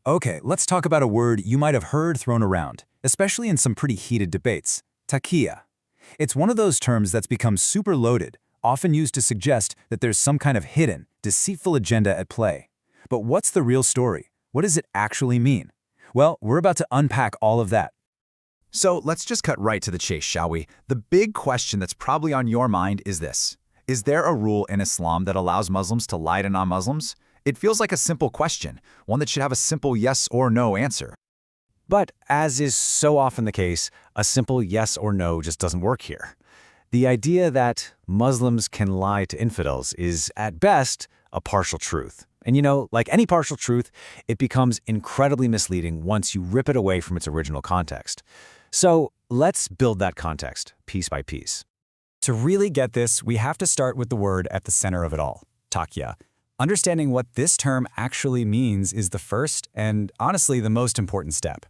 Okay, let's talk about a word you might have heard thrown around, especially in some pretty heated debates: taqiyya. It's one of those terms that's become super loaded, often used to suggest that there's some kind of hidden, deceitful agenda at play. But what's the real story? What does it actually mean? Well, we're about to unpack all of that. So let's just cut right to the chase, shall we? The big question that's probably on your mind is this. Is there a rule in Islam that allows Muslims to lie to non-Muslims? It feels like a simple question, one that should have a simple yes or no answer. But as is so often the case, a simple yes or no just doesn't work here. The idea that Muslims can lie to infidels is, at best, a partial truth. And like any partial truth, it becomes incredibly misleading once you rip it away from its original context. So let's build that context, piece by piece. To really get this, we have to start with the word at the center of it all: taqiyya. Understanding what this term actually means is the first and, honestly, the most important step.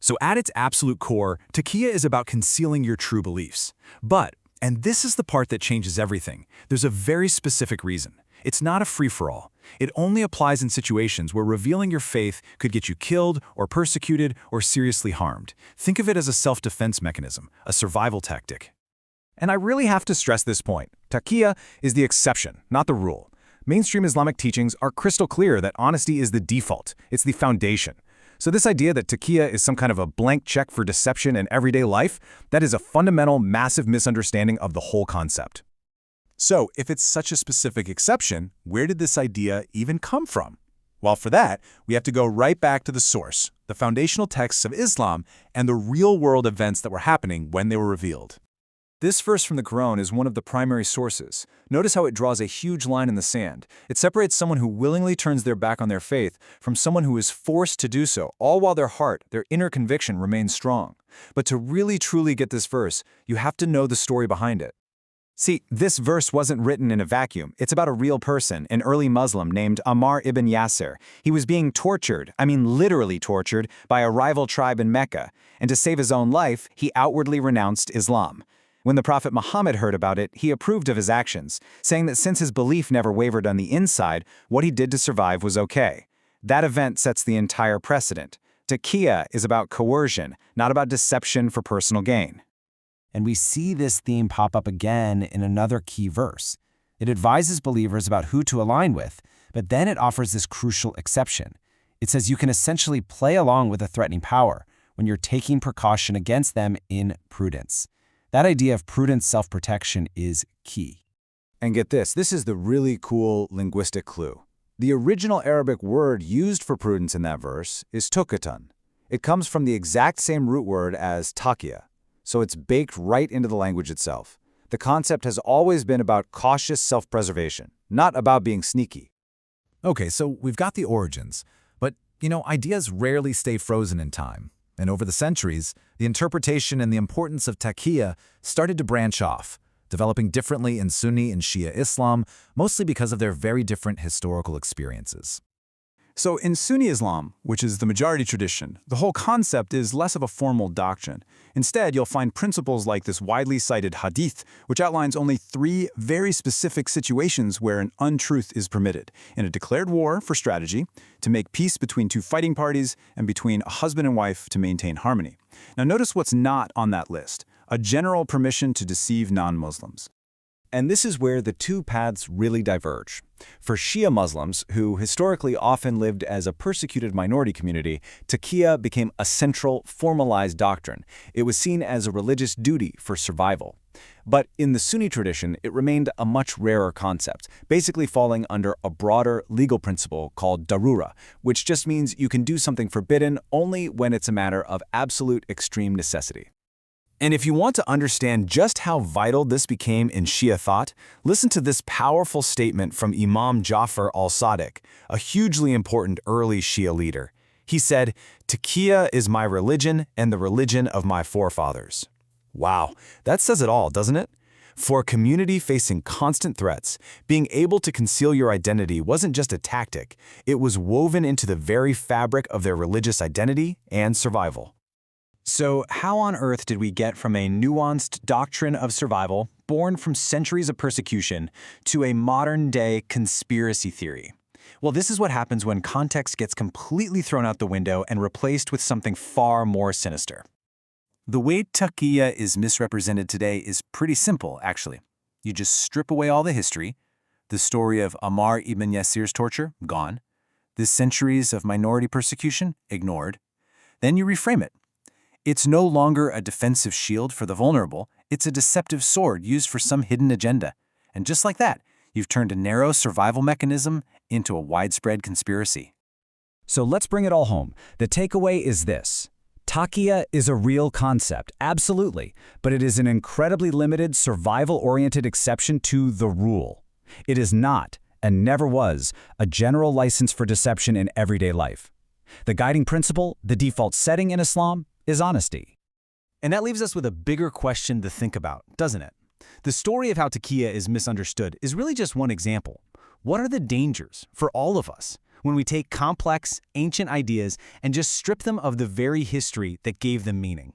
So at its absolute core, taqiyya is about concealing your true beliefs. But, and this is the part that changes everything, there's a very specific reason. It's not a free-for-all. It only applies in situations where revealing your faith could get you killed or persecuted or seriously harmed. Think of it as a self-defense mechanism, a survival tactic. And I really have to stress this point. Taqiyya is the exception, not the rule. Mainstream Islamic teachings are crystal clear that honesty is the default. It's the foundation. So this idea that taqiyya is some kind of a blank check for deception in everyday life, that is a fundamental, massive misunderstanding of the whole concept. So, if it's such a specific exception, where did this idea even come from? Well, for that, we have to go right back to the source, the foundational texts of Islam, and the real-world events that were happening when they were revealed. This verse from the Quran is one of the primary sources. Notice how it draws a huge line in the sand. It separates someone who willingly turns their back on their faith from someone who is forced to do so, all while their heart, their inner conviction, remains strong. But to really truly get this verse, you have to know the story behind it. See, this verse wasn't written in a vacuum. It's about a real person, an early Muslim named Ammar ibn Yasir. He was being tortured, literally tortured, by a rival tribe in Mecca. And to save his own life, he outwardly renounced Islam. When the Prophet Muhammad heard about it, he approved of his actions, saying that since his belief never wavered on the inside, what he did to survive was okay. That event sets the entire precedent. Taqiyya is about coercion, not about deception for personal gain. And we see this theme pop up again in another key verse. It advises believers about who to align with, but then it offers this crucial exception. It says you can essentially play along with a threatening power when you're taking precaution against them in prudence. That idea of prudent self-protection is key. And get this is the really cool linguistic clue. The original Arabic word used for prudence in that verse is tuqatun. It comes from the exact same root word as taqiyya, so it's baked right into the language itself. The concept has always been about cautious self-preservation, not about being sneaky. Okay, so we've got the origins, but, ideas rarely stay frozen in time. And over the centuries, the interpretation and the importance of taqiyya started to branch off, developing differently in Sunni and Shia Islam, mostly because of their very different historical experiences. So in Sunni Islam, which is the majority tradition, the whole concept is less of a formal doctrine. Instead, you'll find principles like this widely cited hadith, which outlines only 3 very specific situations where an untruth is permitted: in a declared war for strategy, to make peace between 2 fighting parties, and between a husband and wife to maintain harmony. Now notice what's not on that list: a general permission to deceive non-Muslims. And this is where the two paths really diverge. For Shia Muslims, who historically often lived as a persecuted minority community, taqiyya became a central, formalized doctrine. It was seen as a religious duty for survival. But in the Sunni tradition, it remained a much rarer concept, basically falling under a broader legal principle called darura, which just means you can do something forbidden only when it's a matter of absolute extreme necessity. And if you want to understand just how vital this became in Shia thought, listen to this powerful statement from Imam Ja'far al-Sadiq, a hugely important early Shia leader. He said, "Taqiyya is my religion and the religion of my forefathers." Wow, that says it all, doesn't it? For a community facing constant threats, being able to conceal your identity wasn't just a tactic, it was woven into the very fabric of their religious identity and survival. So how on earth did we get from a nuanced doctrine of survival, born from centuries of persecution, to a modern-day conspiracy theory? Well, this is what happens when context gets completely thrown out the window and replaced with something far more sinister. The way Taqiyya is misrepresented today is pretty simple, actually. You just strip away all the history, the story of Ammar ibn Yasir's torture, gone, the centuries of minority persecution, ignored. Then you reframe it. It's no longer a defensive shield for the vulnerable, it's a deceptive sword used for some hidden agenda. And just like that, you've turned a narrow survival mechanism into a widespread conspiracy. So let's bring it all home. The takeaway is this. Taqiyya is a real concept, absolutely, but it is an incredibly limited, survival-oriented exception to the rule. It is not, and never was, a general license for deception in everyday life. The guiding principle, the default setting in Islam, is honesty. And that leaves us with a bigger question to think about, doesn't it? The story of how Taqiyya is misunderstood is really just one example. What are the dangers for all of us when we take complex, ancient ideas and just strip them of the very history that gave them meaning?